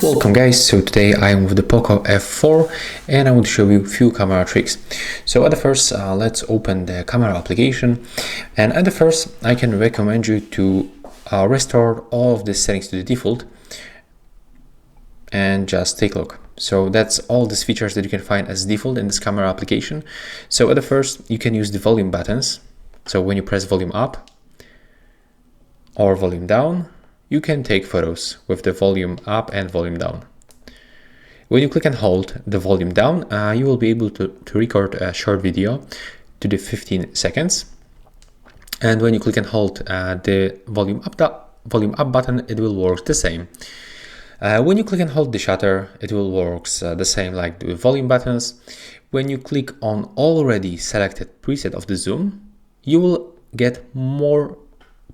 Welcome guys, so today I am with the Poco F4 and I want to show you a few camera tricks. So at the first, let's open the camera application, and at the first I can recommend you to restore all of the settings to the default and just take a look. So that's all these features that you can find as default in this camera application. So at the first you can use the volume buttons. So when you press volume up or volume down, you can take photos with the volume up and volume down. When you click and hold the volume down, you will be able to record a short video to the 15 seconds. And when you click and hold the volume up button, it will work the same. When you click and hold the shutter, it will work the same like the volume buttons. When you click on already selected preset of the zoom, you will get more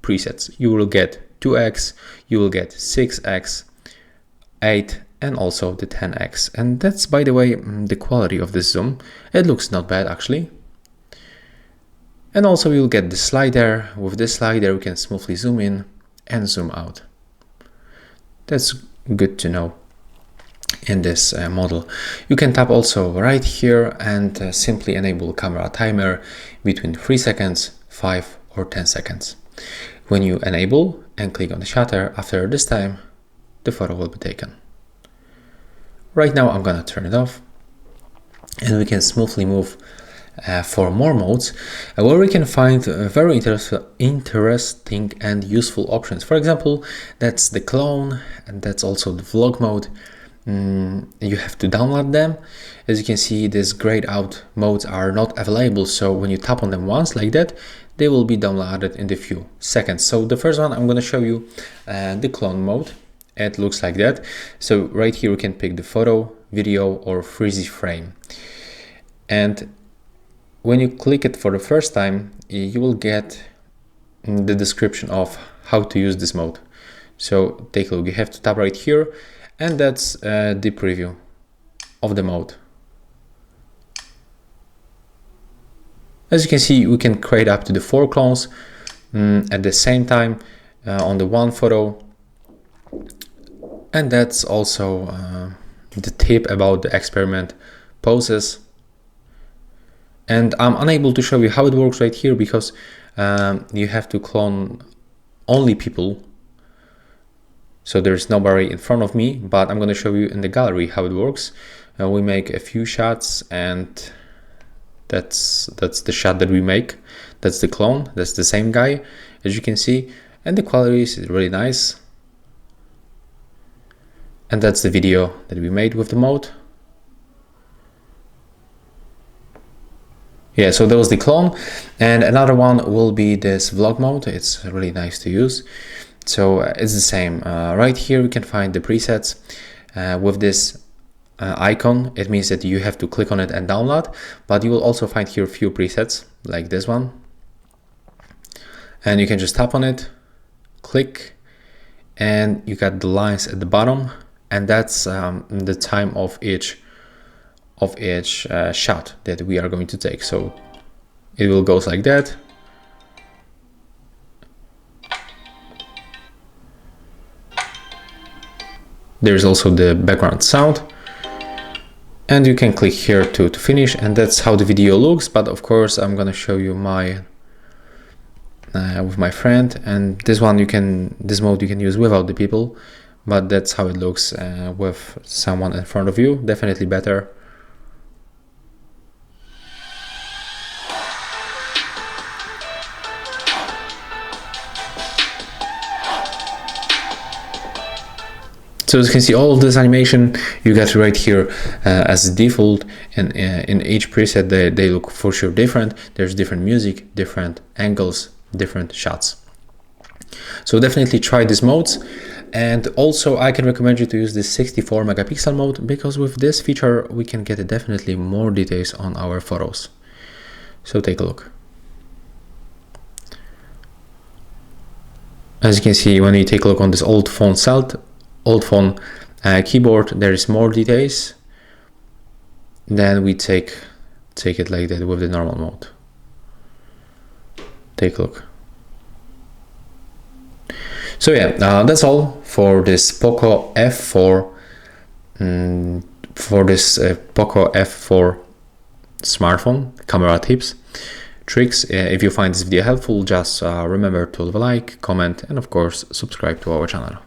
presets. You will get 2x, you will get 6x, 8, and also the 10x. And that's, by the way, the quality of this zoom. It looks not bad actually. And also you'll get the slider. With this slider we can smoothly zoom in and zoom out. That's good to know in this model. You can tap also right here and simply enable camera timer between 3 seconds, 5 or 10 seconds. When you enable and click on the shutter, after this time, the photo will be taken. Right now I'm gonna turn it off and we can smoothly move for more modes where we can find very interesting and useful options. For example, that's the clone and that's also the vlog mode. You have to download them. As you can see, these grayed out modes are not available, so when you tap on them once like that, they will be downloaded in a few seconds. So the first one I'm going to show you the clone mode. It looks like that. So right here we can pick the photo, video or freeze frame, and when you click it for the first time, you will get the description of how to use this mode. So take a look, you have to tap right here, and that's the preview of the mode. As you can see, we can create up to the 4 clones at the same time on the one photo. And that's also the tip about the experiment poses. And I'm unable to show you how it works right here because you have to clone only people. So there's nobody in front of me, but I'm going to show you in the gallery how it works. We make a few shots and that's the shot that we make. That's the clone, that's the same guy, as you can see, and the quality is really nice. And that's the video that we made with the mode. Yeah, so that was the clone, and another one will be this vlog mode. It's really nice to use. So it's the same. Right here we can find the presets with this icon. It means that you have to click on it and download, but you will also find here a few presets like this one, and you can just tap on it, click, and you got the lines at the bottom, and that's the time of each shot that we are going to take. So it will go like that. There's also the background sound, and you can click here to finish, and that's how the video looks. But of course I'm gonna show you my with my friend, and this mode you can use without the people, but that's how it looks with someone in front of you. Definitely better. So as you can see, all of this animation you got right here as default, and in each preset they look for sure different. There's different music, different angles, different shots. So definitely try these modes. And also I can recommend you to use this 64 megapixel mode, because with this feature we can get definitely more details on our photos. So take a look. As you can see, when you take a look on this old phone keyboard, there is more details. Then we take it like that with the normal mode. Take a look. So yeah, that's all for this Poco F4 Poco F4 smartphone camera tips, tricks. If you find this video helpful, just remember to leave a like, comment, and of course subscribe to our channel.